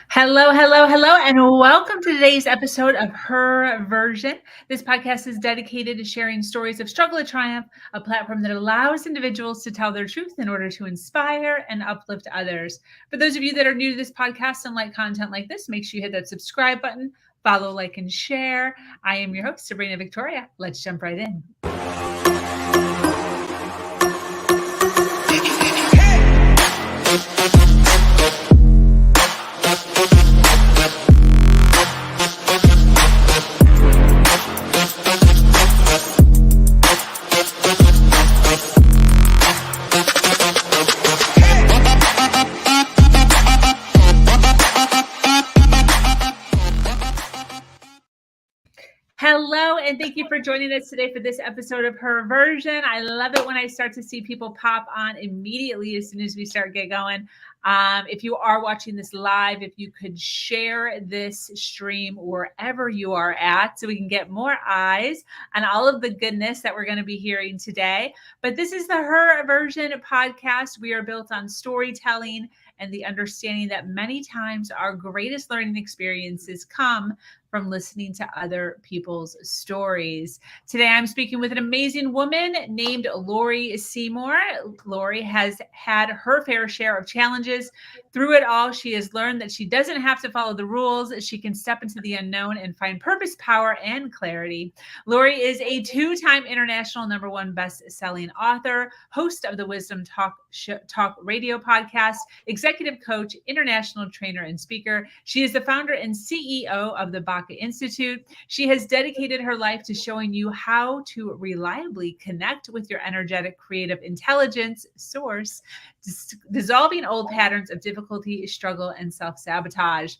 Hello, hello, hello, and welcome to today's episode of Her Version. This podcast is dedicated to sharing stories of struggle and triumph, a platform that allows individuals to tell their truth in order to inspire and uplift others. For those of you that are new to this podcast and like content like this, make sure you hit that subscribe button, follow, like, and share. I am your host, Sabrina Victoria. Let's jump right in. Hello, and thank you for joining us today for this episode of Her Version. I love it when I start to see people pop on immediately as soon as we start get going. If you are watching this live, if you could share this stream wherever you are at so we can get more eyes on all of the goodness that we're going to be hearing today. But this is the Her Version podcast. We are built on storytelling and the understanding that many times our greatest learning experiences come from listening to other people's stories. Today, I'm speaking with an amazing woman named Laurie Seymour. Laurie has had her fair share of challenges. Through it all, she has learned that she doesn't have to follow the rules. She can step into the unknown and find purpose, power, and clarity. Laurie is a two-time international #1 best-selling author, host of the Wisdom Talk radio podcast, executive coach, international trainer, and speaker. She is the founder and CEO of the Baca Institute. She has dedicated her life to showing you how to reliably connect with your energetic, creative intelligence source, dissolving old patterns of difficulty, struggle, and self-sabotage.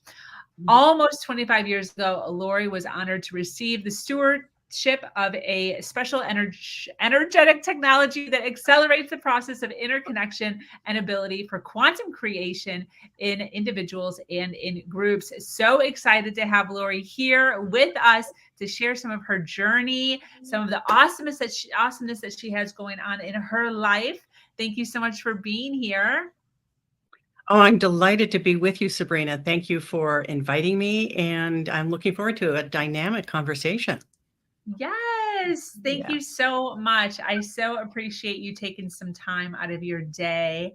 Almost 25 years ago, Laurie was honored to receive the stewardship of a special energetic technology that accelerates the process of interconnection and ability for quantum creation in individuals and in groups. So excited to have Laurie here with us to share some of her journey, some of the awesomeness that she has going on in her life. Thank you so much for being here. Oh, I'm delighted to be with you, Sabrina. Thank you for inviting me, and I'm looking forward to a dynamic conversation. Yes, thank you so much. I so appreciate you taking some time out of your day.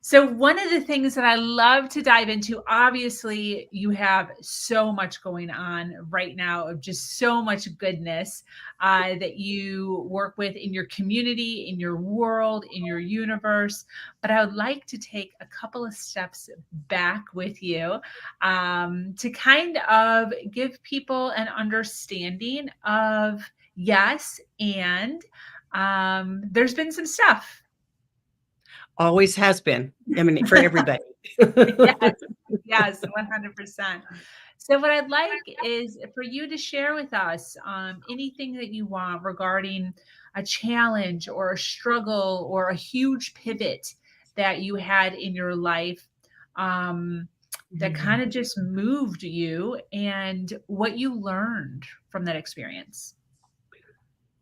So one of the things that I love to dive into, obviously, you have so much going on right now of just so much goodness that you work with in your community, in your world, in your universe. But I would like to take a couple of steps back with you to kind of give people an understanding of yes, and there's been some stuff. Always has been. I mean, for everybody. Yes, 100%. So what I'd like is for you to share with us anything that you want regarding a challenge or a struggle or a huge pivot that you had in your life that kind of just moved you and what you learned from that experience.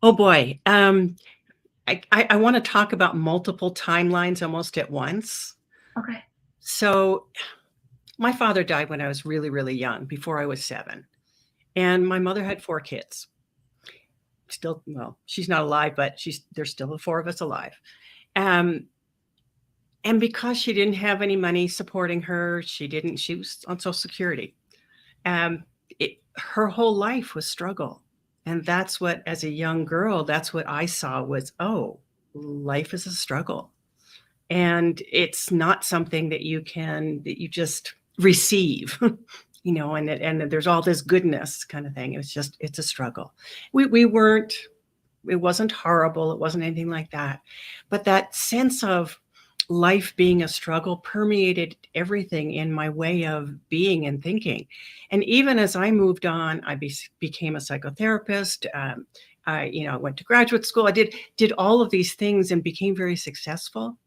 Oh boy. I want to talk about multiple timelines almost at once. Okay. So my father died when I was really, really young, before I was 7. And my mother had 4 kids. Still, well, she's not alive, but there's still the 4 of us alive. And because she didn't have any money supporting her, she was on Social Security. Her whole life was struggle. And that's what, as a young girl, that's what I saw was, oh, life is a struggle. And it's not something that you just receive, and there's all this goodness kind of thing. It's a struggle. It wasn't horrible. It wasn't anything like that. But that sense of life being a struggle permeated everything in my way of being and thinking. And even as I moved on, I became a psychotherapist. I went to graduate school. I did all of these things and became very successful.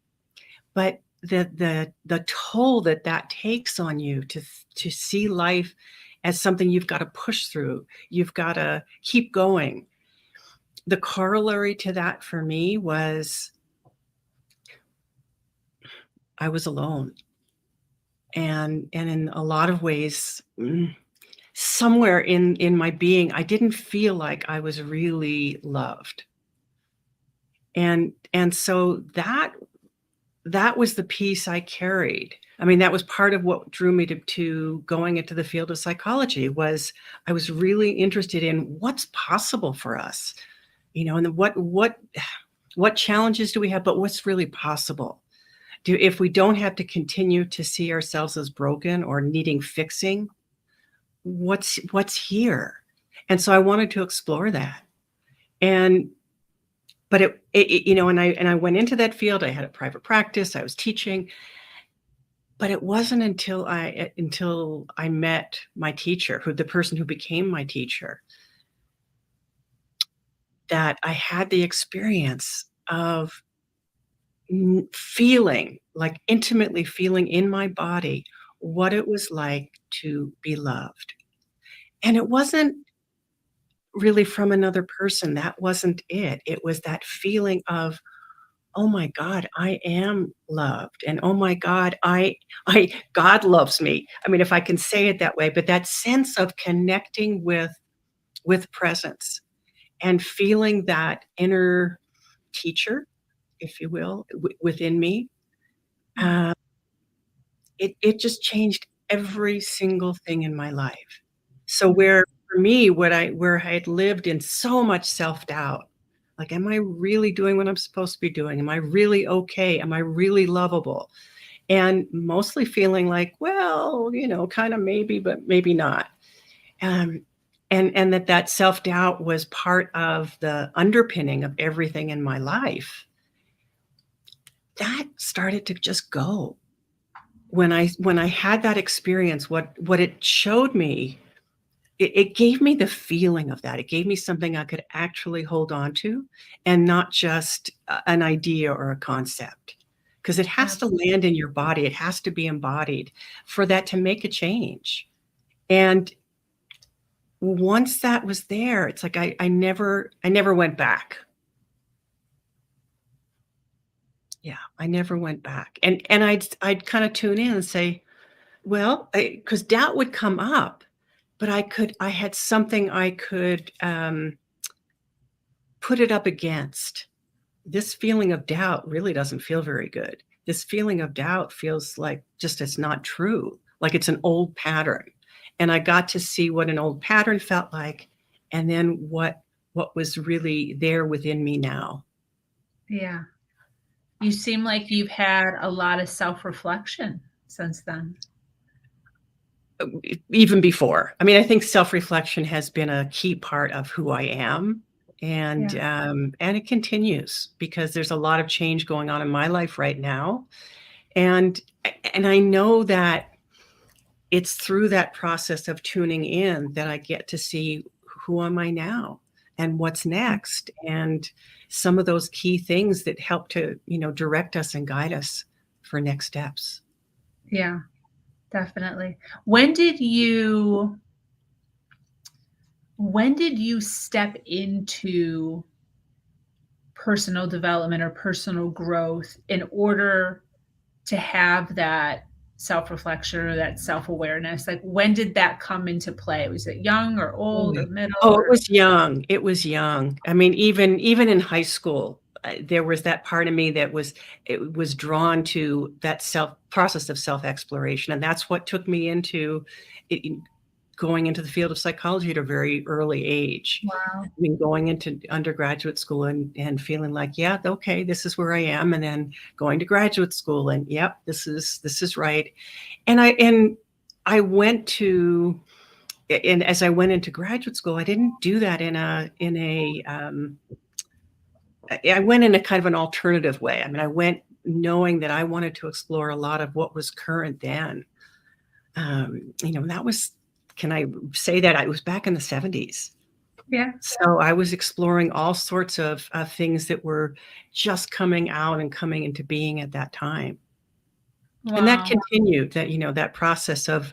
But the toll that takes on you to see life as something you've got to push through, you've got to keep going. The corollary to that for me was I was alone. and in a lot of ways, somewhere in my being, I didn't feel like I was really loved. And so that was the piece I carried. I mean, that was part of what drew me to going into the field of psychology. Was I was really interested in what's possible for us, and what challenges do we have, but what's really possible? If we don't have to continue to see ourselves as broken or needing fixing, what's here? And so I wanted to explore that. And but and I went into that field. I had a private practice. I was teaching, but it wasn't until I met my teacher, the person who became my teacher, that I had the experience of feeling, like intimately feeling in my body what it was like to be loved. And it wasn't really from another person. That wasn't it. It was that feeling of, "Oh my god, I am loved," and, "Oh my god, I God loves me." I mean, if I can say it that way, but that sense of connecting with presence and feeling that inner teacher, if you will, within me, Mm. uh, it just changed every single thing in my life. So Mm. where for me, where I had lived in so much self-doubt, like, "Am I really doing what I'm supposed to be doing? Am I really okay? Am I really lovable?" And mostly feeling like, "Well, kinda maybe, but maybe not." Um, and that self-doubt was part of the underpinning of everything in my life. That started to just go. When I had that experience, what it showed me, it gave me the feeling of that. It gave me something I could actually hold on to and not just an idea or a concept. Because it has to Absolutely. land in your body. It has to be embodied for that to make a change. And once that was there, it's like I never went back. Yeah, I never went back. And I'd kinda tune in and say, well, because doubt would come up, but I had something I could, put it up against. This feeling of doubt really doesn't feel very good. This feeling of doubt feels like just it's not true, like it's an old pattern. And I got to see what an old pattern felt like, and then what was really there within me now. Yeah. You seem like you've had a lot of self-reflection since then. Even before. I mean, I think self-reflection has been a key part of who I am, Yeah. and it continues because there's a lot of change going on in my life right now, and and I know that it's through that process of tuning in that I get to see who am I now and what's Mm. next, and some of those key things that help to, direct us and guide us for next steps. Yeah, definitely. When did you when did you step into personal development or personal growth in order to have that self-reflection or that self-awareness? Like, when did that come into play? Was it young or old or Boy. middle Oh, it or was young, it was young. I mean, even in high school, there was that part of me that was drawn to that process of self-exploration, and that's what took me into going into the field of psychology at a very early age. wow. I mean, going into undergraduate school and feeling like, "Yeah, okay, this is where I am," and then going to graduate school and, "Yep, this is right." And I went to and as I went into graduate school, I didn't do that I went in a kind of an alternative way. I mean, I went knowing that I wanted to explore a lot of what was current then. That was can I say that? I was back in the '70s. Yeah. So I was exploring all sorts of things that were just coming out and coming into being at that time. And that Wow. continued, that process of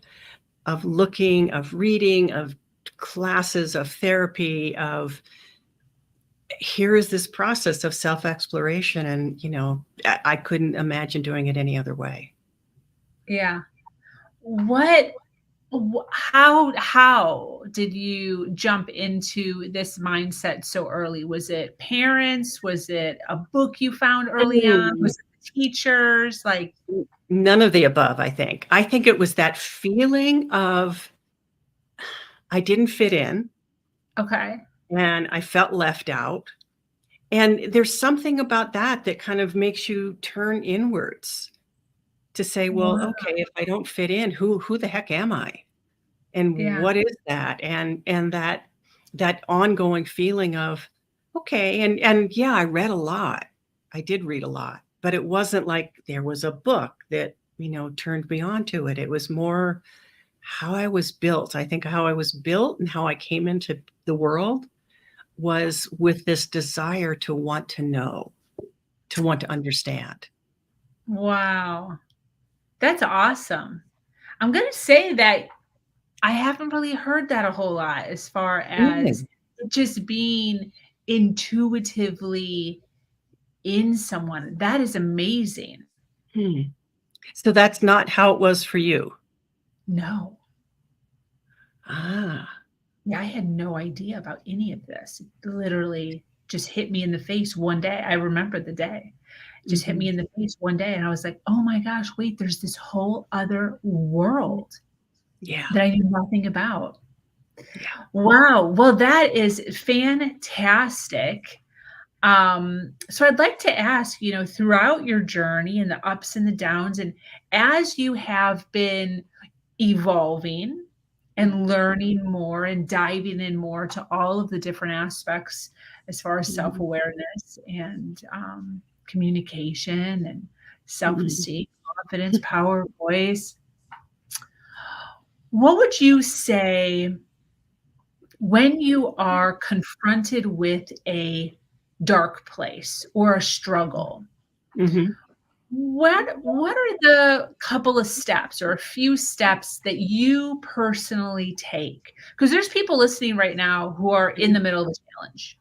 looking, of reading, of classes, of therapy, of here is this process of self-exploration, and, I couldn't imagine doing it any other way. Yeah. what how did you jump into this mindset so early? Was it parents? Was it a book you found early on? Mm, Was it the teachers? Like, None of the above, I think. I think it was that feeling of I didn't fit in okay. and I felt left out. And there's something about that that kind of makes you turn inwards to say, well, Wow. okay, if I don't fit in, who the heck am I? And Yeah. what is that? And that ongoing feeling of, okay, and yeah, I read a lot. I did read a lot, but it wasn't like there was a book that, turned me on to it. It was more how I was built. I think how I was built and how I came into the world was with this desire to want to know, to want to understand. Wow. That's awesome. I'm gonna say that I haven't really heard that a whole lot as far as Mm. it just being intuitively in someone. That is amazing. Hmm. So that's not how it was for you. No. Ah. Yeah, I had no idea about any of this. It literally just hit me in the face one day. I remember the day. It just hit me Mhm. in the face one day, and I was like, "Oh my gosh, wait, there's this whole other world Yeah. that I knew nothing about." Yeah. Wow. Well, that is fantastic. So I'd like to ask, throughout your journey and the ups and the downs, and as you have been evolving and Mhm. learning more and diving in more to all of the different aspects as far as Mhm. self-awareness and communication and Mhm. self-esteem, confidence, power, voice, what would you say when you are confronted with a dark place or a struggle? Mhm. What are the couple of steps or a few steps that you personally take? Because there's people listening right now who are in Mhm. the middle of the challenge.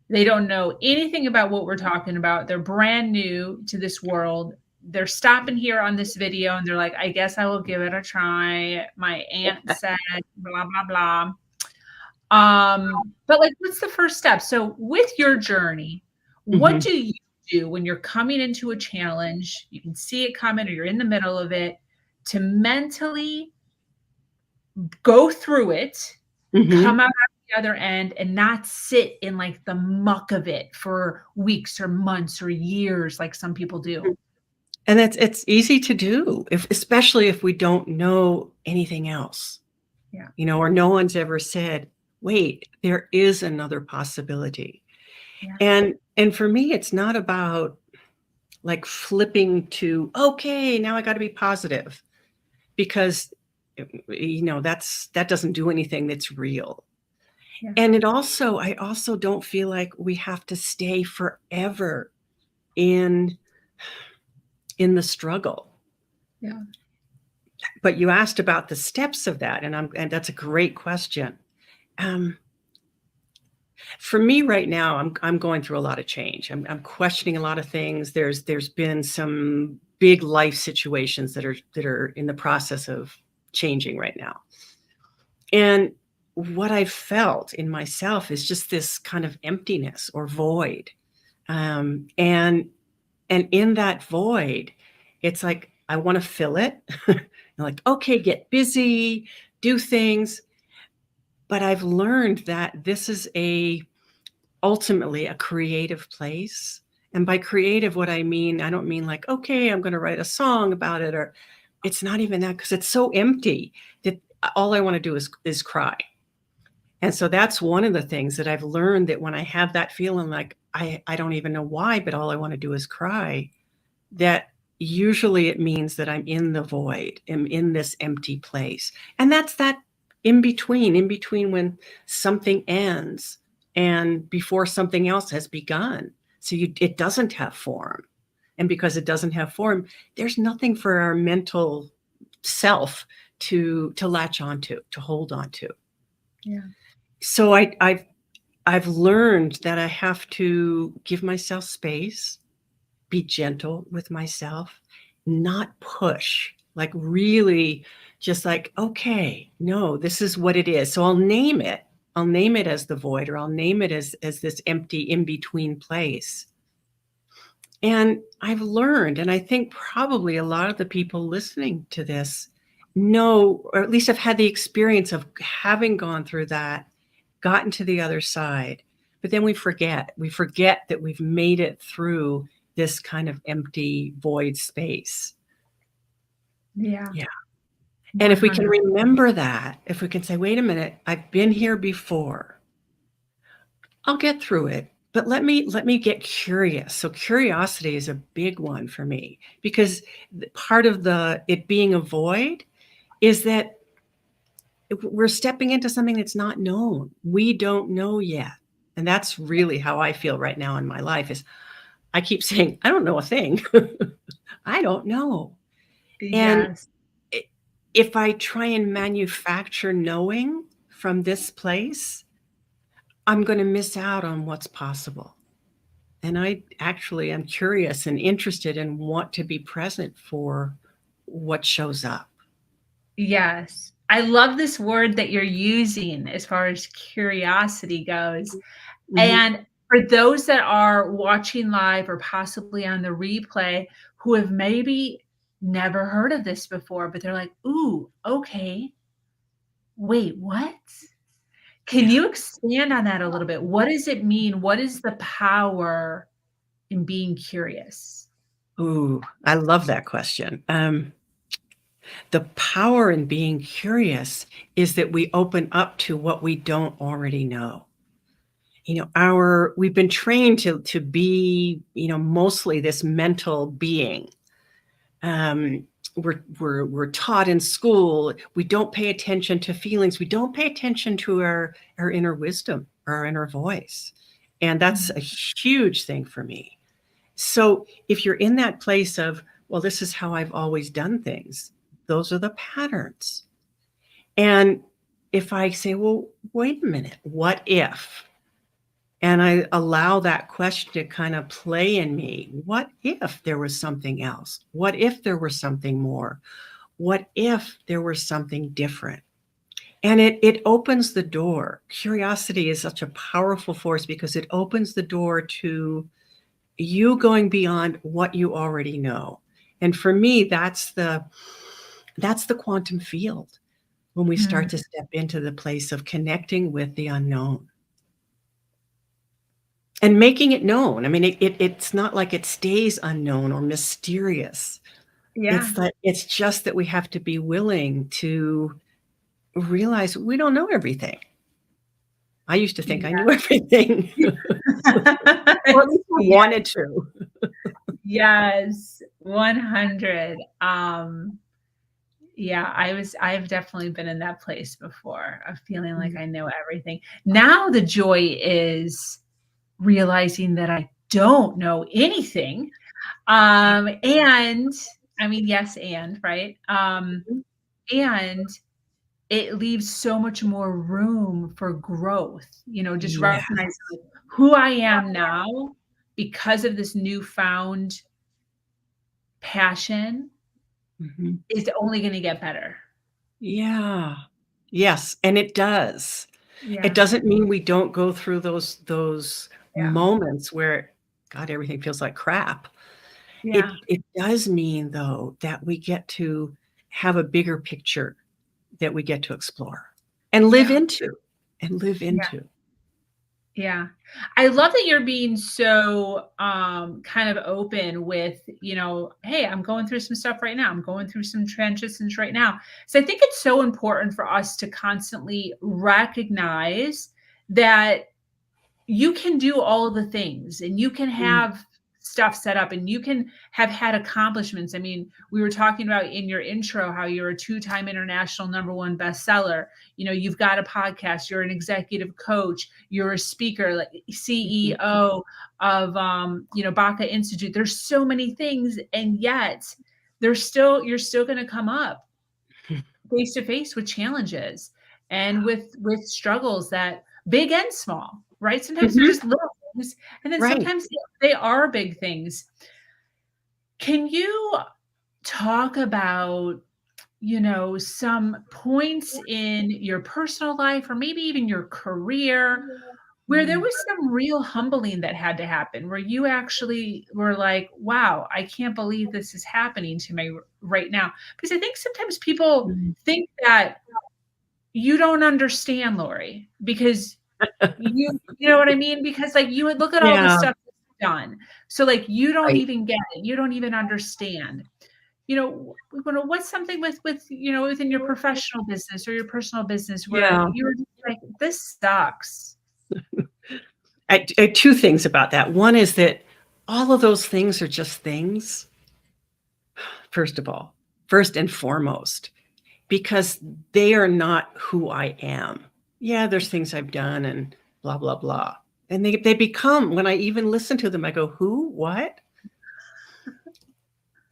They don't know anything about what we're talking about. They're brand new to this world. They're stopping here on this video and they're like, I guess I will give it a try. My aunt said blah blah blah. But like, what's the first step? So with your journey, what Mhm. do you do when you're coming into a challenge? You can see it coming or you're in the middle of it to mentally go through it, come Mhm. out the other end and not sit in like the muck of it for weeks or months or years like some people do. And it's easy to do, if especially if we don't know anything else, Yeah. or no one's ever said, "Wait, there is another possibility." Yeah. And for me, it's not about, like, flipping to, "Okay, now I gotta be positive," because, that doesn't do anything that's real. Yeah. And I also don't feel like we have to stay forever in the struggle. Yeah. But you asked about the steps of that, and that's a great question. Um, for me right now, I'm going through a lot of change. I'm questioning a lot of things. There's been some big life situations that are in the process of changing right now. And what I've felt in myself is just this kind of emptiness or void. And in that void, it's like I want to fill it. Like, okay, get busy, do things. But I've learned that this is ultimately a creative place. And by creative, what I don't mean like, okay, I'm going to write a song about it, or it's not even that, because it's so empty that all I want to do is cry. And so that's one of the things that I've learned, that when I have that feeling like I don't even know why, but all I want to do is cry, that usually it means that I'm in the void, I'm in this empty place. And that's that in between when something ends and before something else has begun. So it doesn't have form. And because it doesn't have form, there's nothing for our mental self to latch onto, to hold on to. Yeah. So I've learned that I have to give myself space, be gentle with myself, not push. like really just like, okay, no, this is what it is. So I'll name it. I'll name it as the void, or I'll name it as this empty in-between place. And I've learned, and I think probably a lot of the people listening to this know, or at least have had the experience of having gone through that, gotten to the other side. But then we forget. We forget that we've made it through this kind of empty void space. Yeah. Yeah. And if we can 100. remember that, if we can say, wait a minute, I've been here before. I'll get through it. But let me get curious. So curiosity is a big one for me, because part of it being a void is that we're stepping into something that's not known. We don't know yet. And that's really how I feel right now in my life. Is I keep saying, I don't know a thing. I don't know. And Yes. if I try and manufacture knowing from this place, I'm going to miss out on what's possible. And I actually am curious and interested and want to be present for what shows up. Yes. I love this word that you're using as far as curiosity goes. Mhm. And for those that are watching live or possibly on the replay who have maybe never heard of this before, but they're like, ooh, okay, wait, what? Can Yeah. you expand on that a little bit? What does it mean? What is the power in being curious? Ooh, I love that question. The power in being curious is that we open up to what we don't already know. We've been trained to be, mostly this mental being. Um, we're taught in school. We don't pay attention to feelings. We don't pay attention to our inner wisdom or our inner voice, and that's Mhm. a huge thing for me. So if you're in that place of, well, this is how I've always done things, those are the patterns. And if I say, well, wait a minute, what if? And I allow that question to kind of play in me. What if there was something else? What if there was something more? What if there was something different? And it opens the door. Curiosity is such a powerful force because it opens the door to you going beyond what you already know. And for me, that's the quantum field, when we Mm. start to step into the place of connecting with the unknown and making it known. I mean, it's not like it stays unknown or mysterious. Yeah. It's just that we have to be willing to realize we don't know everything. I used to think I knew everything, or at least I Yeah. wanted to. Yes, 100. Yeah, I've definitely been in that place before of feeling like Mhm. I know everything. Now the joy is realizing that I don't know anything. And I mean, yes, and right. And it leaves so much more room for growth, just Yeah. recognizing like, who I am now because of this newfound passion Mhm. is only going to get better. Yeah. Yes, and it does. It Yeah. doesn't mean we don't go through those Yeah. moments where, God, everything feels like crap. Yeah. It does mean, though, that we get to have a bigger picture that we get to explore and live Yeah. into and live Yeah. into. Yeah. I love that you're being so kind of open with, hey, I'm going through some stuff right now. I'm going through some transitions right now. So I think it's so important for us to constantly recognize that you can do all the things and you can Mm, have stuff set up and you can have had accomplishments. I mean, we were talking about in your intro how you're a two-time international #1 bestseller. You've got a podcast, you're an executive coach, you're a speaker, like mhm, CEO of Baca Institute. There's so many things, and yet you're still going to come up face to face with challenges and with struggles, that big and small, right? Sometimes they're mhm, just little things, and then right. sometimes they are big things. Can you talk about some points in your personal life or maybe even your career where there was some real humbling that had to happen, where you actually were like, wow, I can't believe this is happening to me right now? Because I think sometimes people think that you don't understand, Laurie, because you know what I mean? Because like you would look at all the Yeah, stuff that's done. So like you don't right. even get it. You don't even understand. What's something with within your professional business or your personal business where Yeah. you're just like, this sucks. I had two things about that. One is that all of those things are just things, first of all, first and foremost, because they are not who I am. Yeah, there's things I've done and blah, blah, blah. And they become, when I even listen to them, I go, who? What?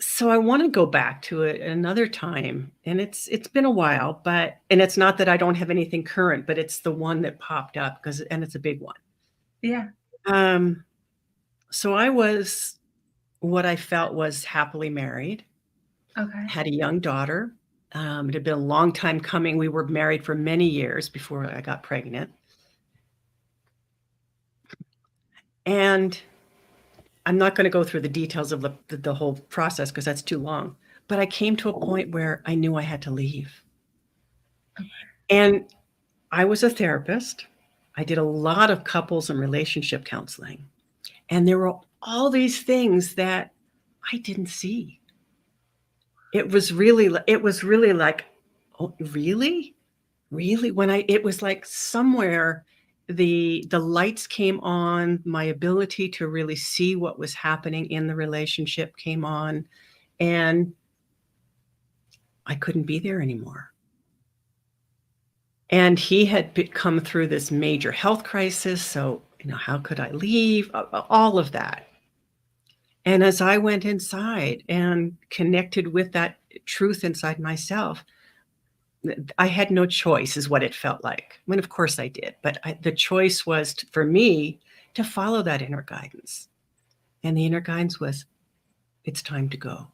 So I want to go back to it another time. And it's been a while, and it's not that I don't have anything current, but it's the one that popped up and it's a big one. Yeah. Um, so I was what I felt was happily married, Okay. had a young daughter. It had been a long time coming. We were married for many years before I got pregnant. And I'm not going to go through the details of the whole process because that's too long. But I came to a point where I knew I had to leave. Okay. And I was a therapist. I did a lot of couples and relationship counseling. And there were all these things that I didn't see. It was really like, oh, really? Really? It was like somewhere the lights came on, my ability to really see what was happening in the relationship came on, and I couldn't be there anymore. And he had come through this major health crisis, so how could I leave? All of that. And as I went inside and connected with that truth inside myself, I had no choice, is what it felt like. I mean, of course I did, but the choice was for me to follow that inner guidance. And the inner guidance was, it's time to go.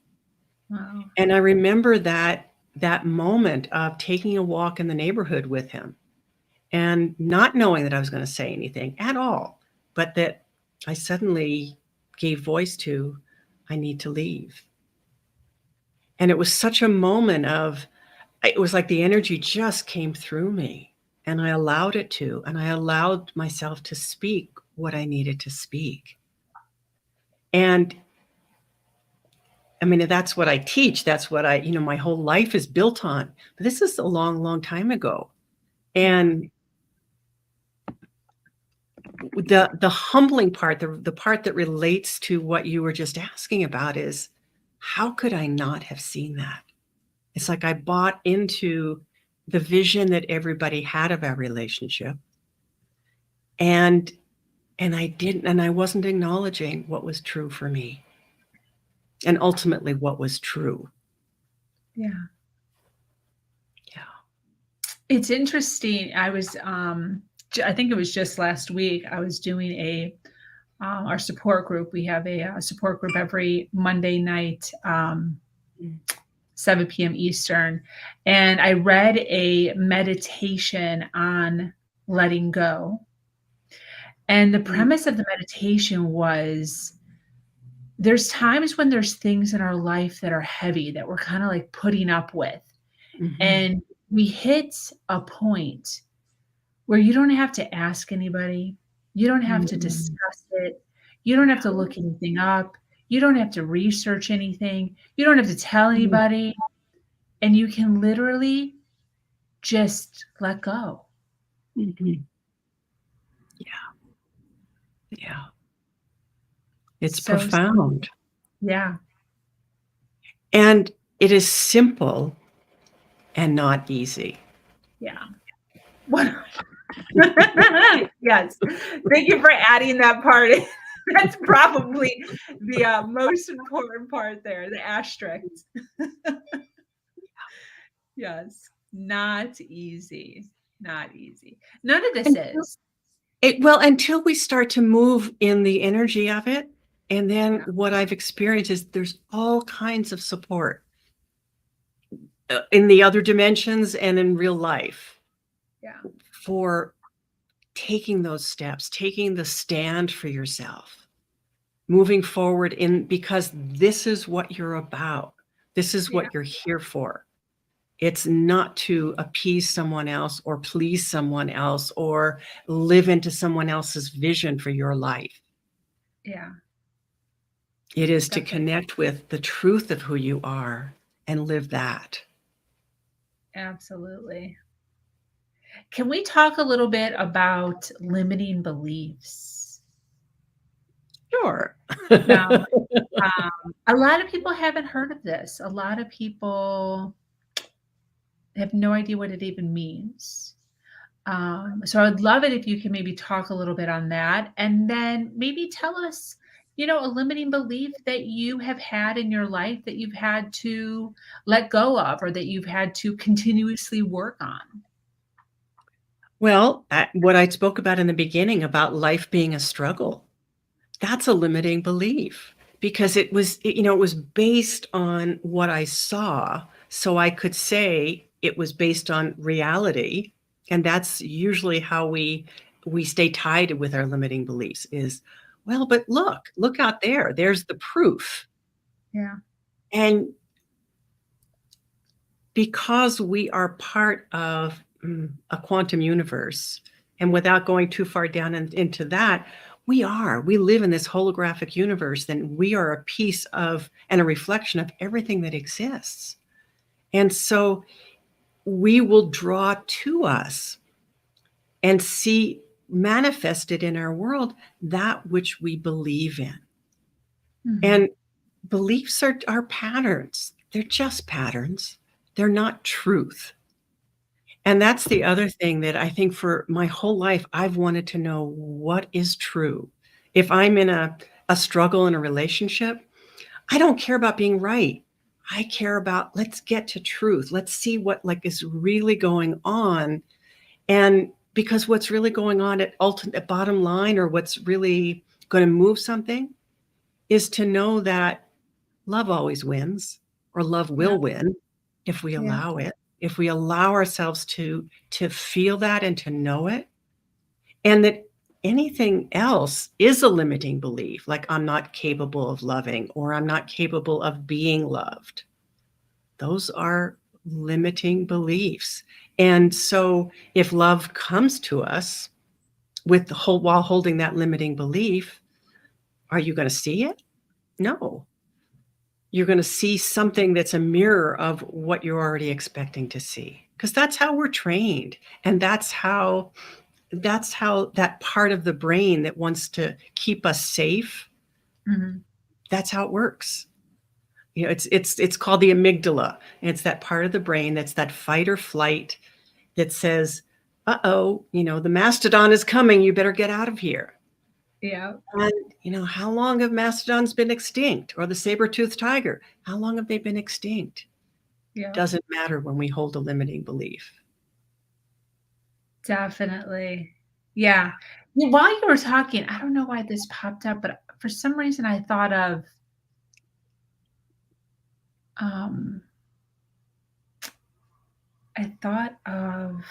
Wow. And I remember that moment of taking a walk in the neighborhood with him and not knowing that I was going to say anything at all, but that I suddenly gave voice to, I need to leave. And it was such a moment it was like the energy just came through me and I allowed it to, and I allowed myself to speak what I needed to speak. And I mean, that's what I teach. That's what my whole life is built on. But this is a long, long time ago. And the humbling part, the part that relates to what you were just asking about is, how could I not have seen that? It's like I bought into the vision that everybody had of our relationship. And I didn't, and I wasn't acknowledging what was true for me. And ultimately what was true. Yeah. Yeah. It's interesting. I think it was just last week, I was doing our support group. We have a support group every Monday night, 7 p.m. Eastern. And I read a meditation on letting go. And the premise of the meditation was, there's times when there's things in our life that are heavy that we're kind of like putting up with. Mm-hmm. And we hit a point where you don't have to ask anybody. You don't have to discuss it. You don't have to look anything up. You don't have to research anything. You don't have to tell anybody. And you can literally just let go. Mm-hmm. Yeah. Yeah. It's So profound. yeah. And it is simple and not easy. Yeah. Yes. Thank you for adding that part. That's probably the most important part there, the asterisk. Yes. Not easy. Not easy. None of this is. Until we start to move in the energy of it. And then what I've experienced is there's all kinds of support. in the other dimensions and in real life, Yeah. for taking those steps, taking the stand for yourself, moving forward because this is what you're about. This is Yeah. what you're here for. It's not to appease someone else or please someone else or live into someone else's vision for your life. Yeah. It is to Definitely. connect with the truth of who you are and live that. Absolutely. Can we talk a little bit about limiting beliefs? Sure. Now, a lot of people haven't heard of this. A lot of people have no idea what it even means. So I'd love it if you can maybe talk a little bit on that, and then maybe tell us, a limiting belief that you have had in your life that you've had to let go of or that you've had to continuously work on. Well, what I spoke about in the beginning about life being a struggle, that's a limiting belief because it was based on what I saw. So I could say it was based on reality. And that's usually how we stay tied with our limiting beliefs is, well, but look out there. There's the proof. Yeah. And because we are part of a quantum universe, and without going too far down into that, we live in this holographic universe, and we are a piece of and a reflection of everything that exists. And so we will draw to us and see manifested in our world that which we believe in. Mhm. And beliefs are patterns. They're just patterns. They're not truth. And that's the other thing that I think for my whole life, I've wanted to know what is true. If I'm in a struggle in a relationship, I don't care about being right. I care about let's get to truth. Let's see what like is really going on. And because what's really going on at ultimate bottom line or what's really going to move something is to know that love always wins, or love Yeah. will win if we Yeah. allow it. If we allow ourselves to feel that and to know it, and that anything else is a limiting belief, like I'm not capable of loving or I'm not capable of being loved. Those are limiting beliefs. And so if love comes to us with the whole while holding that limiting belief, are you going to see it? No. You're going to see something that's a mirror of what you're already expecting to see, because that's how we're trained, and that's how that part of the brain that wants to keep us safe, Mhm. that's how it works. It's called the amygdala, and it's that part of the brain that's that fight or flight that says, uh-oh, the mastodon is coming, you better get out of here. Yeah. And how long have mastodons been extinct, or the saber-toothed tiger? How long have they been extinct? Yeah. Doesn't matter when we hold a limiting belief. Definitely. Yeah. Well, while you were talking, I don't know why this popped up, but for some reason um, I thought of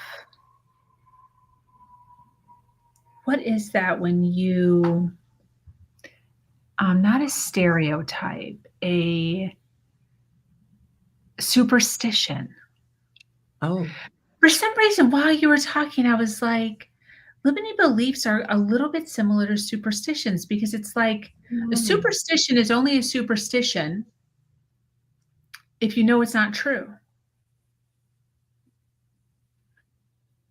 what is that when you, not a stereotype, a superstition. Oh. For some reason, while you were talking, I was like, limiting beliefs are a little bit similar to superstitions because it's like a Mm. superstition is only a superstition if you know it's not true.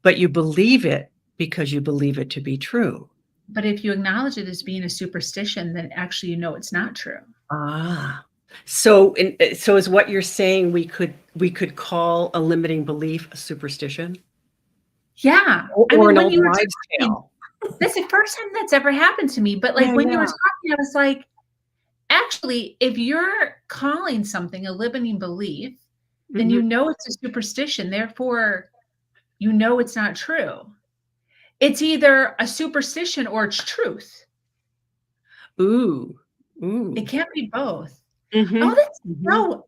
But you believe it because you believe it to be true. But if you acknowledge it as being a superstition, then actually you know it's not true. Ah. So is what you're saying we could call a limiting belief a superstition? Yeah. Or I or mean, an when old you were wives' talking, tale? that's the first time that's ever happened to me. But like Yeah, when you were yeah. talking, I was like, actually, if you're calling something a limiting belief, then Mhm. you know it's a superstition. Therefore, you know it's not true. It's either a superstition or it's truth. Ooh. It Ooh. can't be both. Oh, Mhm. that's Mhm. so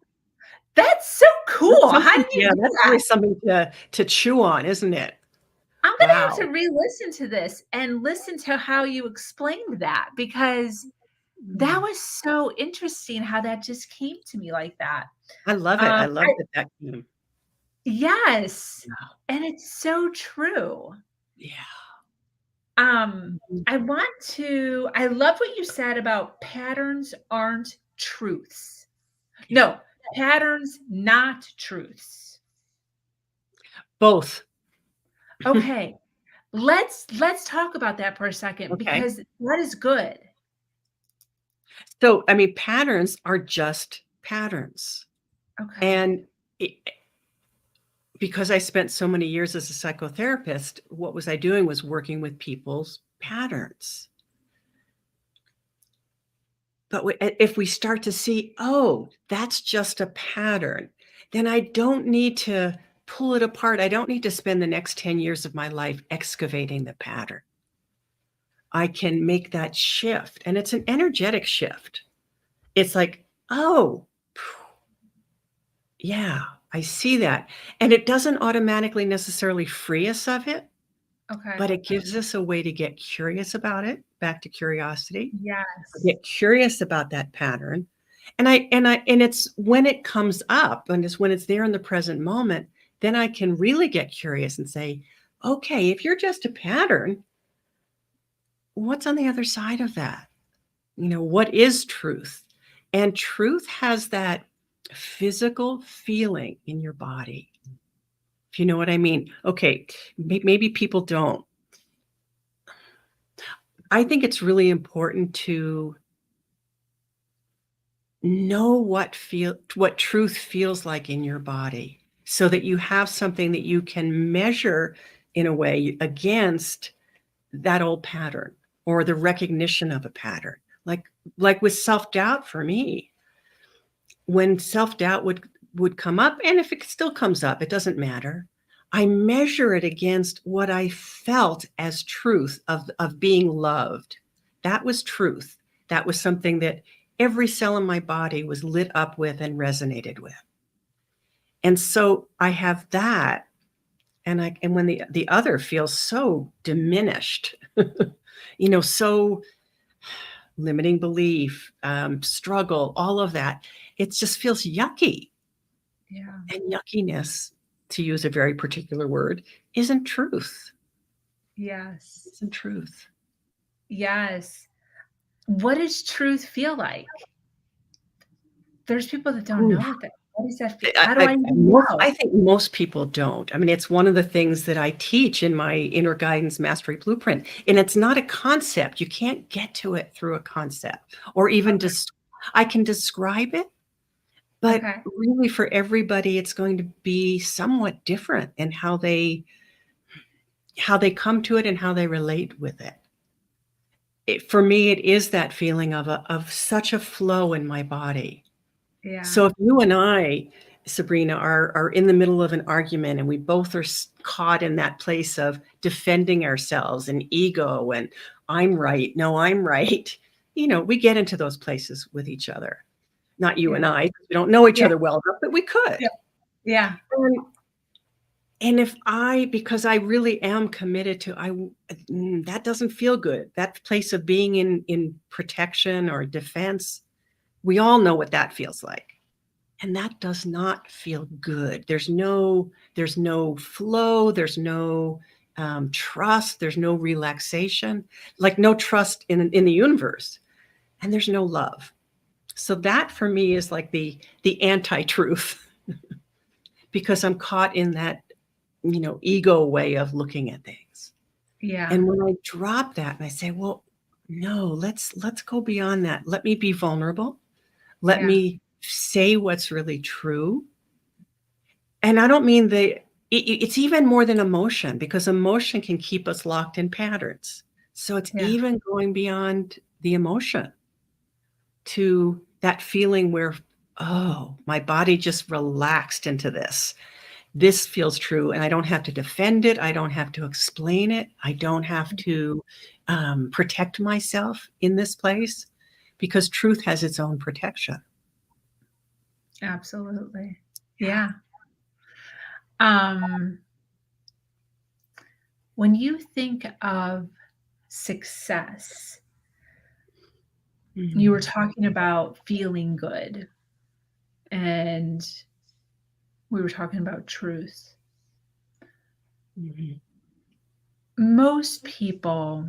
that's So cool. How did you Yeah, do that's that? really something to chew on, isn't it? I'm gonna have to Wow. re-listen to this and listen to how you explained that, because that Mm. was so interesting how that just came to me like that. I love it. I love I that that came. yes, Yeah. and it's so true. Yeah. Um, Mhm. I love what you said about patterns aren't truths. Yeah. No, patterns, not truths. Both. Okay, let's talk about that for a second, Okay. because that is good. So, I mean, patterns are just patterns. Okay. And it, because I spent so many years as a psychotherapist, what was I doing was working with people's patterns. But if we start to see, oh, that's just a pattern, then I don't need to pull it apart. I don't need to spend the next 10 years of my life excavating the pattern. I can make that shift. And it's an energetic shift. It's like, oh, yeah, I see that. And it doesn't automatically necessarily free us of it, Okay. but it gives us a way to get curious about it, back to curiosity, Yes. get curious about that pattern. And it's when it comes up and it's when it's there in the present moment, then I can really get curious and say, okay, if you're just a pattern, what's on the other side of that? What is truth? And truth has that physical feeling in your body. If you know what I mean. Okay, maybe people don't. I think it's really important to know what truth feels like in your body so that you have something that you can measure in a way against that old pattern or the recognition of a pattern. Like with self-doubt for me, when self-doubt would come up, and if it still comes up, it doesn't matter. I measure it against what I felt as truth of being loved. That was truth. That was something that every cell in my body was lit up with and resonated with. And so I have that, and when the other feels so diminished, so limiting belief, struggle, all of that, it just feels yucky. Yeah. And yuckiness, to use a very particular word, isn't truth. Yes. Isn't truth. Yes. What does truth feel like? There's people that don't Ooh, know what does that feel? How do I even most know? I think most people don't. I mean, it's one of the things that I teach in my Inner Guidance Mastery Blueprint, and it's not a concept. You can't get to it through a concept or even Okay. just I can describe it, but Okay. really for everybody, it's going to be somewhat different in how they come to it and how they relate with it. For me, it is that feeling of such a flow in my body. Yeah. So if you and I, Sabrina, are in the middle of an argument and we both are caught in that place of defending ourselves and ego and I'm right, no, I'm right. We get into those places with each other. Not you and Yeah. I, 'cause we don't know each Yeah. other well enough, but we could. Yeah. Yeah. And and because I really am committed to that doesn't feel good. That place of being in protection or defense, we all know what that feels like. And that does not feel good. There's no flow, there's no trust, there's no relaxation, like no trust in the universe, and there's no love. So that for me is like the anti-truth because I'm caught in that ego way of looking at things. Yeah. And when I drop that and I say, well, no, let's go beyond that. Let me be vulnerable. Let Yeah. me say what's really true. And I don't mean it's even more than emotion because emotion can keep us locked in patterns. So it's Yeah. even going beyond the emotion to that feeling where, oh, my body just relaxed into this. This feels true, and I don't have to defend it. I don't have to explain it. I don't have to protect myself in this place because truth has its own protection. Absolutely. Yeah. Um, when you think of success, you were Mhm. talking about feeling good, and we were talking about truth. Mhm. Most people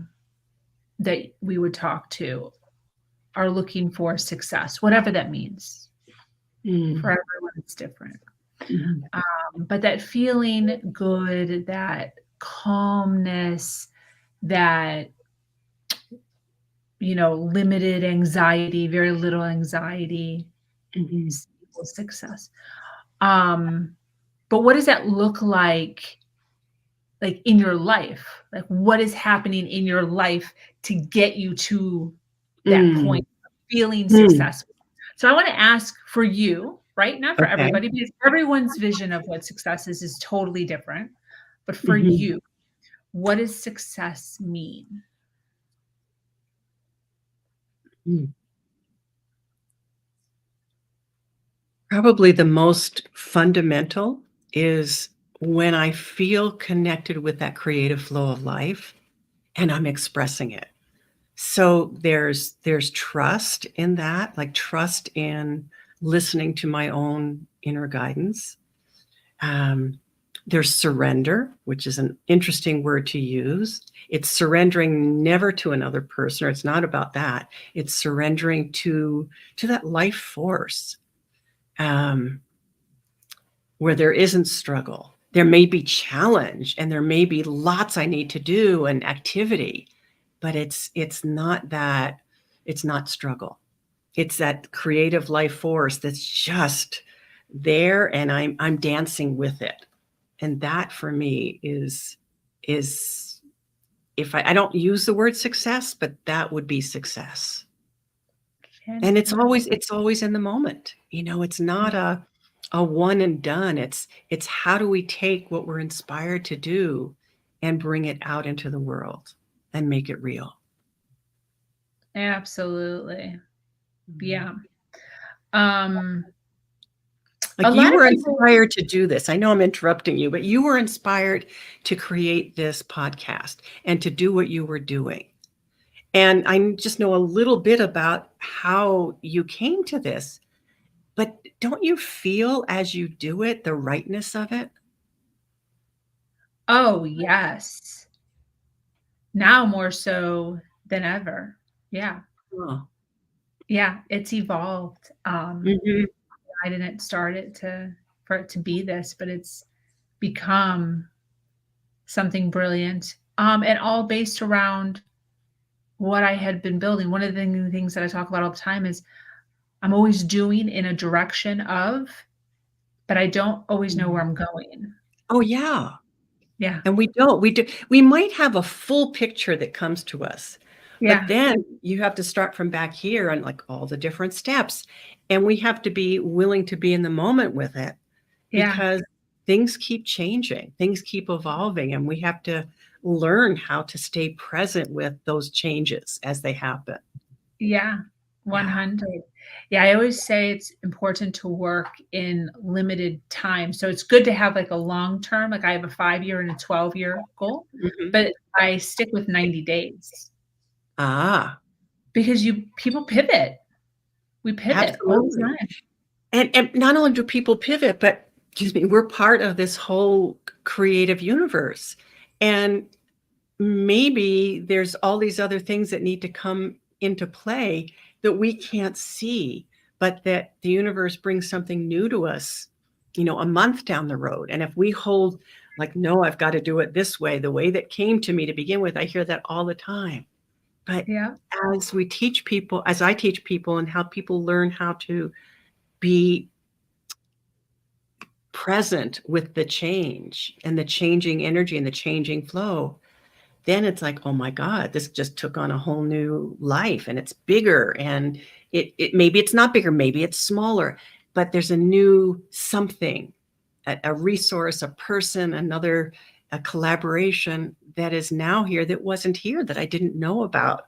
that we would talk to are looking for success, whatever that means. For Mhm. everyone, it's different. Mhm. But that feeling good, that calmness, that, limited anxiety, very little anxiety Mhm. equals success. Um, but what does that look like in your life? Like what is happening in your life to get you to that Mm. point of feeling Mm. successful? So I want to ask for you, right? Not for Okay. everybody, because everyone's vision of what success is totally different. But for Mhm. you, what does success mean? Mm. Probably the most fundamental is when I feel connected with that creative flow of life and I'm expressing it. So there's trust in that, like trust in listening to my own inner guidance. Um, there's surrender, which is an interesting word to use. It's surrendering never to another person, or it's not about that. It's surrendering to that life force, um, where there isn't struggle. There may be challenge, and there may be lots I need to do and activity, but it's not that. It's not struggle. It's that creative life force that's just there, and I'm dancing with it. And that for me is if I don't use the word success, but that would be success. And Fantastic. it's always in the moment. It's not a one and done. It's how do we take what we're inspired to do and bring it out into the world and make it real. Absolutely. Mhm. Yeah. Um, a Like you lot of were people. inspired to do this. I know I'm interrupting you, but you were inspired to create this podcast and to do what you were doing. And I just know a little bit about how you came to this, but don't you feel as you do it, the rightness of it? Oh, yes. Now more so than ever. Yeah. Oh. Yeah, it's evolved. Mhm. I didn't start it to for it to be this, but it's become something brilliant. And all based around what I had been building. One of the things that I talk about all the time is I'm always doing in a direction of, but I don't always know where Mhm. I'm going. Oh, yeah. Yeah. And we don't. We might have a full picture that comes to us, but Yeah. then you have to start from back here and like all the different steps. And we have to be willing to be in the moment with it Yeah. because things keep changing, things keep evolving, and we have to learn how to stay present with those changes as they happen. Yeah. Yeah. 100. Yeah, I always say it's important to work in limited time. So it's good to have like a long term, like I have a 5-year and a 12-year goal, Mhm. but I stick with 90 days Ah, because you people pivot. We pivot all the absolutely. time. And not only do people pivot, but excuse me, we're part of this whole creative universe. And maybe there's all these other things that need to come into play that we can't see, but that the universe brings something new to us, a month down the road. And if we hold like, no, I've got to do it this way, the way that came to me to begin with, I hear that all the time. But Yeah. as I teach people and how people learn how to be present with the change and the changing energy and the changing flow, then it's like, oh my God, this just took on a whole new life and it's bigger. And it maybe it's not bigger, maybe it's smaller, but there's a new something, a resource, a person, a collaboration that is now here that wasn't here that I didn't know about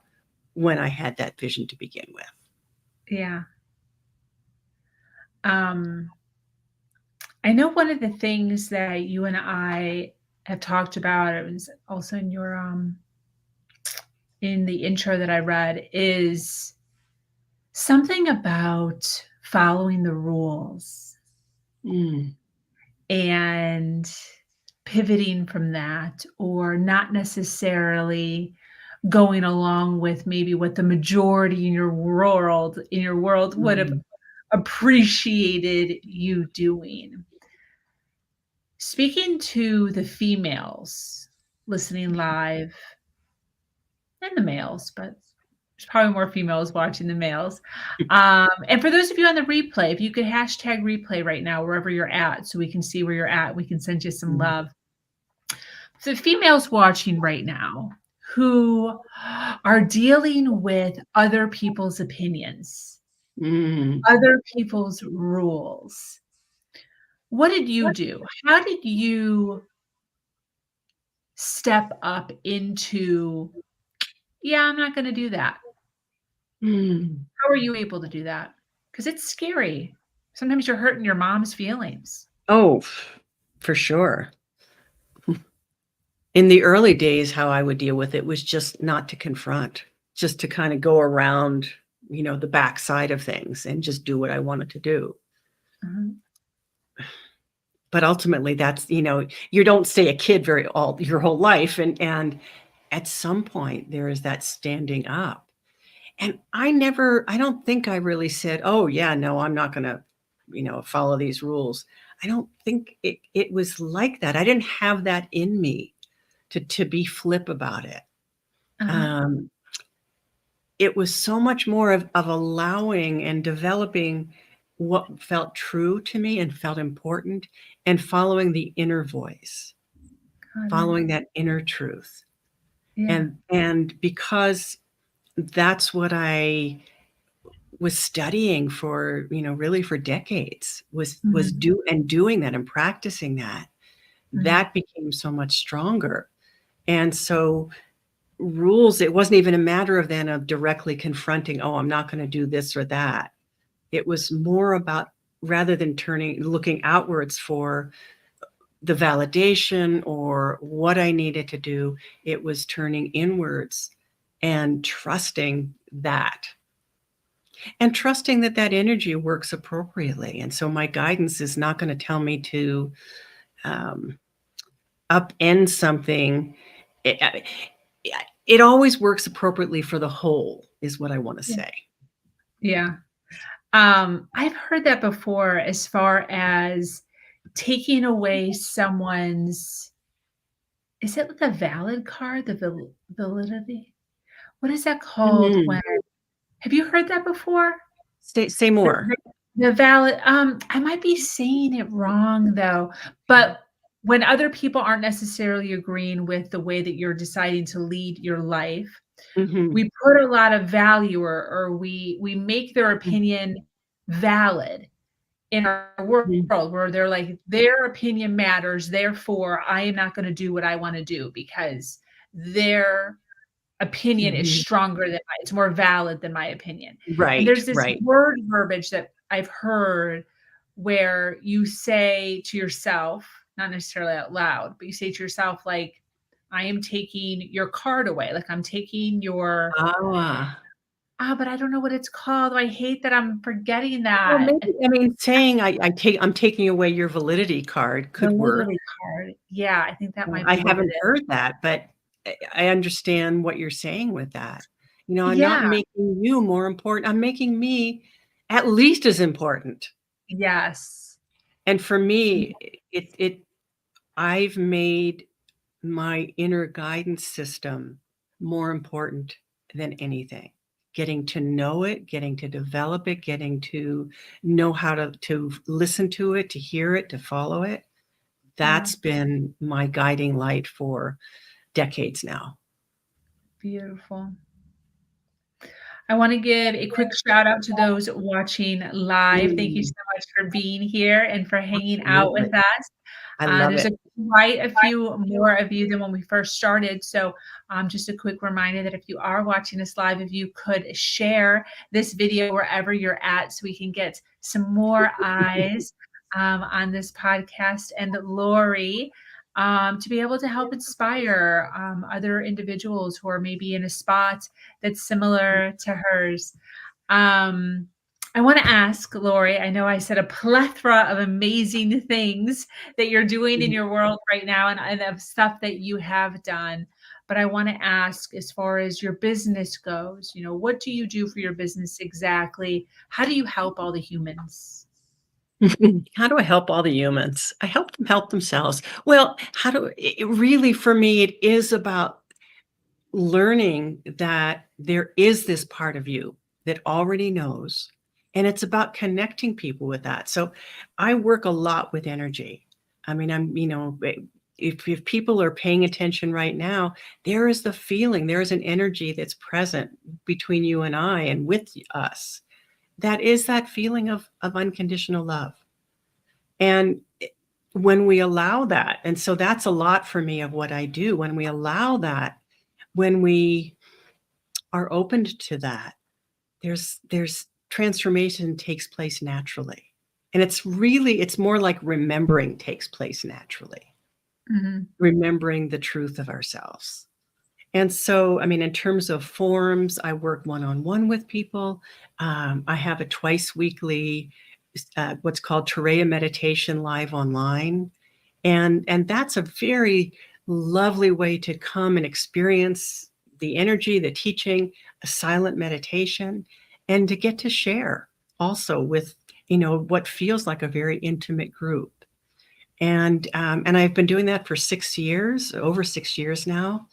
when I had that vision to begin with. Yeah. Um, I know one of the things that you and I have talked about, it was also in your in the intro that I read, is something about following the rules Mm, and pivoting from that, or not necessarily going along with maybe what the majority in your world would have mm, appreciated you doing. Speaking to the females listening live, and the males, but there's probably more females watching than males. And for those of you on the replay, if you could hashtag replay right now, wherever you're at, so we can see where you're at, we can send you some mm, love. So females watching right now who are dealing with other people's opinions, mm, other people's rules. What did you do? How did you step up into, yeah, I'm not going to do that? mm. How are you able to do that? Because it's scary. Sometimes you're hurting your mom's feelings. Oh, for sure. In the early days, how I would deal with it was just not to confront, just to kind of go around, the backside of things and just do what I wanted to do. Mhm. But ultimately, that's, you don't stay a kid all your whole life. And at some point, there is that standing up. And I don't think I really said, oh, yeah, no, I'm not going to, follow these rules. I don't think it was like that. I didn't have that in me to be flip about it. Uh-huh. Um, it was so much more of allowing and developing what felt true to me and felt important, and following the inner voice, Got it. following that inner truth. Yeah. And because that's what I was studying for, really for decades, was Mhm. doing that and practicing that, Mhm. that became so much stronger. And so rules, it wasn't even a matter of then of directly confronting, oh, I'm not going to do this or that. It was more about, rather than looking outwards for the validation or what I needed to do, it was turning inwards and trusting that. And trusting that that energy works appropriately. And so my guidance is not going to tell me to um, upend something. It, it always works appropriately for the whole, is what I want to Yeah. say. Yeah. I've heard that before as far as taking away someone's, is it like a valid card, the validity? What is that called Mm. when, have you heard that before? Say The more. the valid, I might be saying it wrong though, but when other people aren't necessarily agreeing with the way that you're deciding to lead your life, Hmm. we put a lot of value, or we make their opinion valid in our world, where they're like, their opinion matters, therefore I am not going to do what I want to do because their opinion is Hmm. stronger than mine. It's more valid than my opinion. And Right, there's this right. word verbiage that I've heard where you say to yourself, not necessarily out loud, but you say to yourself, like, I am taking your card away. Like, I'm taking your, Ah. but I don't know what it's called. I hate that I'm forgetting Well, that. maybe, I mean, saying I'm taking away your validity card The could work. literally card. Yeah, I think that might I be what it haven't is. heard that, but I understand what you're saying with that. I'm not Yeah. making you more important. I'm making me at least as important. Yes. And for me, I've made my inner guidance system more important than anything. Getting to know it, getting to develop it, getting to know how to listen to it, to hear it, to follow it. Yeah. That's been my guiding light for decades now. Beautiful. I want to give a quick shout out to those watching live. Thank you Mm, so much for being here and for hanging out with absolutely. us. I love There's it. quite a few more of you than when we first started. So, just a quick reminder that if you are watching us live, if you could share this video wherever you're at so we can get some more eyes. on this podcast, and Laurie, to be able to help inspire other individuals who are maybe in a spot that's similar to hers. Um, I want to ask Laurie, I know I said a plethora of amazing things that you're doing in your world right now, and of stuff that you have done. But I want to ask, as far as your business goes, what do you do for your business exactly? How do you help all the humans? How do I help all the humans? I help them help themselves. Well, really, for me, it is about learning that there is this part of you that already knows, and it's about connecting people with that. So I work a lot with energy. I mean, if people are paying attention right now, there is the feeling, there is an energy that's present between you and I and with us. That is that feeling of unconditional love. And when we allow that, and so that's a lot for me of what I do, when we allow that, when we are opened to that, there's transformation takes place naturally. And it's more like remembering takes place naturally. Mm-hmm. Remembering the truth of ourselves. And so, I mean, in terms of forms, I work one-on-one with people. I have a twice weekly, what's called Turea meditation live online. And that's a very lovely way to come and experience the energy, the teaching, a silent meditation, and to get to share also with, what feels like a very intimate group. And I've been doing that for 6 years, over 6 years now,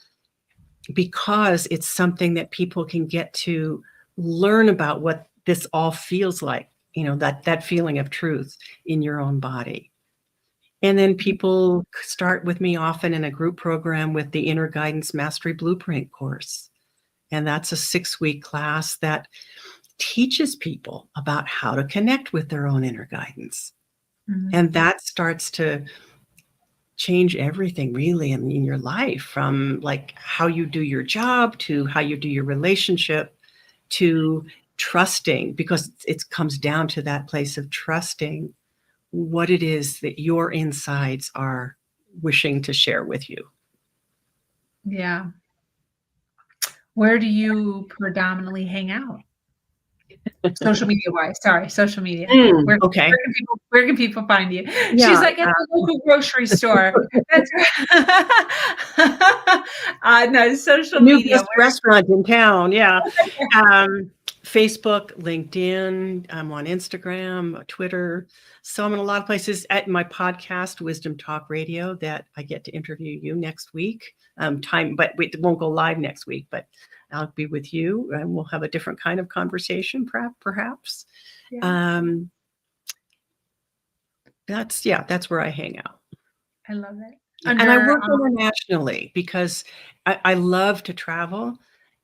because it's something that people can get to learn about what this all feels like, that feeling of truth in your own body. And then people start with me often in a group program with the Inner Guidance Mastery Blueprint course. And that's a 6-week class that teaches people about how to connect with their own inner guidance. Mm-hmm. And that starts to change everything really in your life, from like how you do your job to how you do your relationship to trusting, because it comes down to that place of trusting what it is that your insides are wishing to share with you. Yeah. Where do you predominantly hang out? Social media wise. Sorry, social media. Okay. Where can people find you? Yeah, She's like, at the local grocery store. That's no, social new media. best restaurant in town. Yeah. Facebook, LinkedIn. I'm on Instagram, Twitter. So I'm in a lot of places. At my podcast, Wisdom Talk Radio, that I get to interview you next week. But it won't go live next week, but I'll be with you and we'll have a different kind of conversation, perhaps. Yeah. That's where I hang out. I love it. And I work internationally because I love to travel,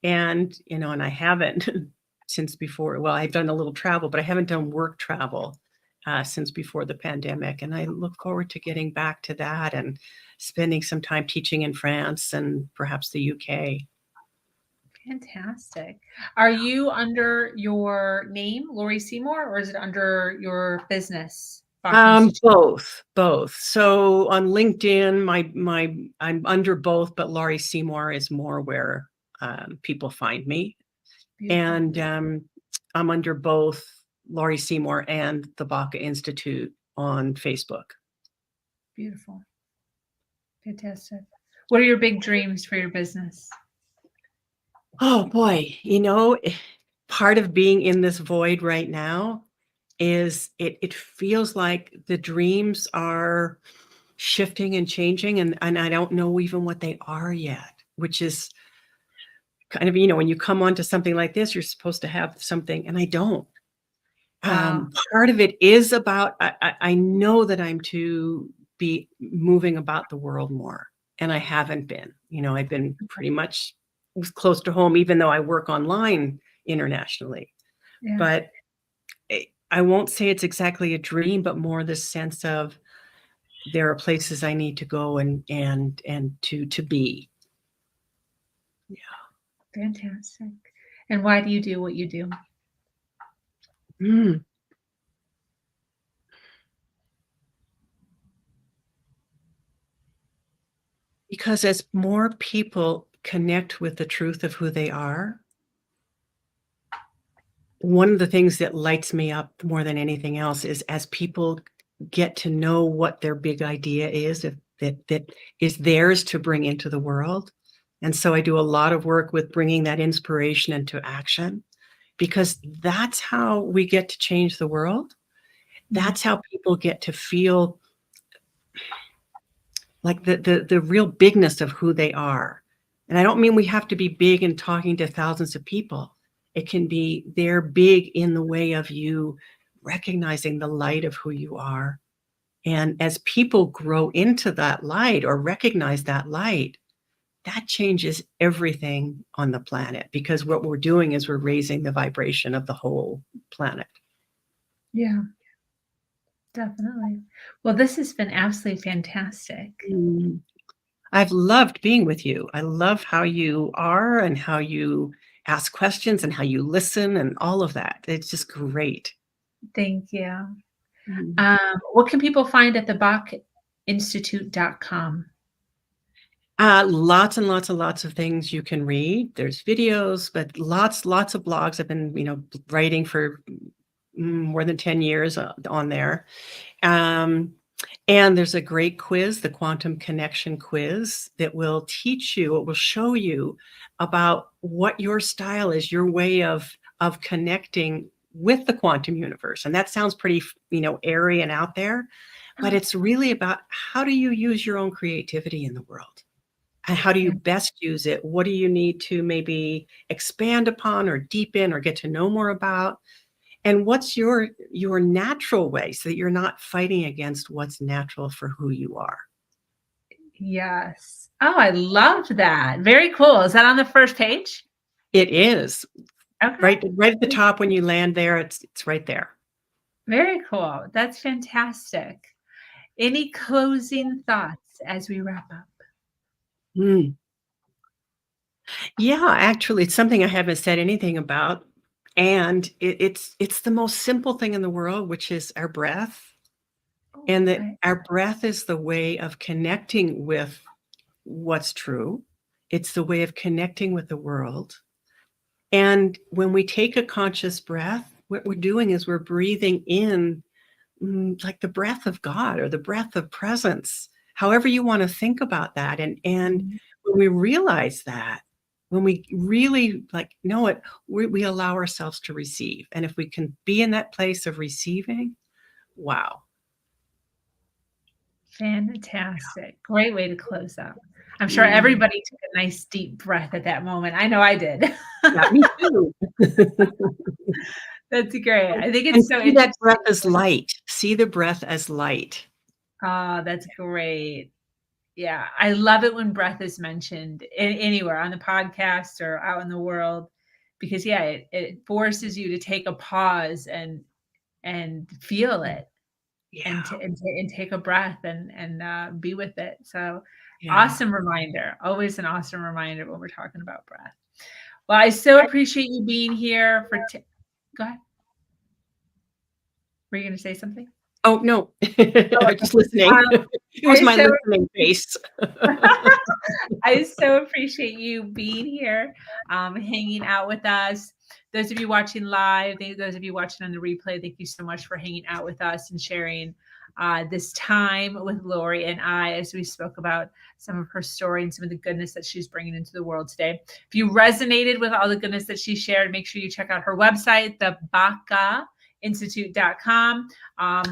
and I haven't since before. Well, I've done a little travel, but I haven't done work travel since before the pandemic. And I look forward to getting back to that and spending some time teaching in France and perhaps the UK. Fantastic. Are you under your name, Laurie Seymour, or is it under your business? Both. So on LinkedIn, I'm under both, but Laurie Seymour is more where people find me. Beautiful. And I'm under both Laurie Seymour and the Baca Institute on Facebook. Beautiful. Fantastic. What are your big dreams for your business? Oh boy, part of being in this void right now is it feels like the dreams are shifting and changing, and I don't know even what they are yet, which is kind of, when you come onto something like this, you're supposed to have something, and I don't. Wow. Part of it is about, I know that I'm to be moving about the world more, and I haven't been. I've been pretty much close to home, even though I work online internationally. Yeah. But I won't say it's exactly a dream, but more this sense of there are places I need to go and to be. Yeah. Fantastic. And why do you do what you do? Because as more people connect with the truth of who they are, one of the things that lights me up more than anything else is as people get to know what their big idea is, that is theirs to bring into the world. And so I do a lot of work with bringing that inspiration into action, because that's how we get to change the world. That's how people get to feel like the real bigness of who they are. And I don't mean we have to be big and talking to thousands of people. It can be they're big in the way of you recognizing the light of who you are. And as people grow into that light or recognize that light, that changes everything on the planet, because what we're doing is we're raising the vibration of the whole planet. Yeah, definitely. Well, this has been absolutely fantastic. I've loved being with you. I love how you are and how you ask questions and how you listen and all of that. It's just great. Thank you. What can people find at the BacInstitute.com? Lots and lots and lots of things you can read. There's videos, but lots of blogs. I've been, writing for more than 10 years on there. And there's a great quiz, the Quantum Connection quiz, that will teach you, it will show you about what your style is, your way of connecting with the quantum universe. And that sounds pretty, airy and out there, but it's really about how do you use your own creativity in the world? And how do you best use it? What do you need to maybe expand upon or deepen or get to know more about? And what's your natural way, so that you're not fighting against what's natural for who you are? Yes. Oh, I loved that. Very cool. Is that on the first page? It is. Okay. Right at the top when you land there, it's right there. Very cool. That's fantastic. Any closing thoughts as we wrap up? Yeah, actually, it's something I haven't said anything about. And it's the most simple thing in the world, which is our breath. And that our breath is the way of connecting with what's true. It's the way of connecting with the world. And when we take a conscious breath, what we're doing is we're breathing in like the breath of God or the breath of presence, however you want to think about that. And when we realize that, when we really know it, we allow ourselves to receive. And if we can be in that place of receiving, wow. Fantastic. Great way to close up. I'm sure everybody took a nice deep breath at that moment. I know I did. Yeah, me too. That's great. I think it's so interesting. That breath as light. See the breath as light. Oh, that's great. Yeah, I love it when breath is mentioned anywhere on the podcast or out in the world, because it forces you to take a pause and feel it. Yeah. And take a breath and be with it. So Awesome reminder, always an awesome reminder when we're talking about breath. Well, I so appreciate you being here go ahead. Were you going to say something? Oh, no. Just listening. It was my listening face. I so appreciate you being here, hanging out with us. Those of you watching live, those of you watching on the replay, thank you so much for hanging out with us and sharing this time with Laurie and I as we spoke about some of her story and some of the goodness that she's bringing into the world today. If you resonated with all the goodness that she shared, make sure you check out her website, the BacaInstitute.com.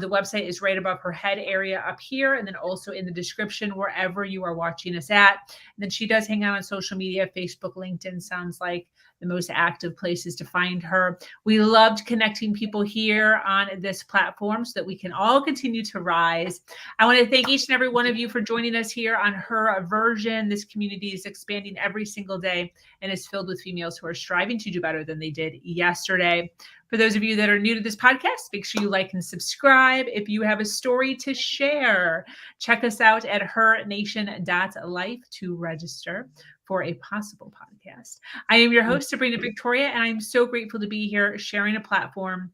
The website is right above her head area up here, and then also in the description wherever you are watching us at. And then she does hang out on social media, Facebook, LinkedIn sounds like the most active places to find her. We loved connecting people here on this platform so that we can all continue to rise. I want to thank each and every one of you for joining us here on Her Version. This community is expanding every single day and is filled with females who are striving to do better than they did yesterday. For those of you that are new to this podcast, make sure you like and subscribe. If you have a story to share, check us out at hernation.life to register for a possible podcast. I am your host, Sabrina Victoria, and I'm so grateful to be here sharing a platform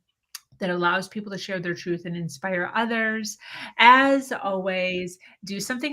that allows people to share their truth and inspire others. As always, do something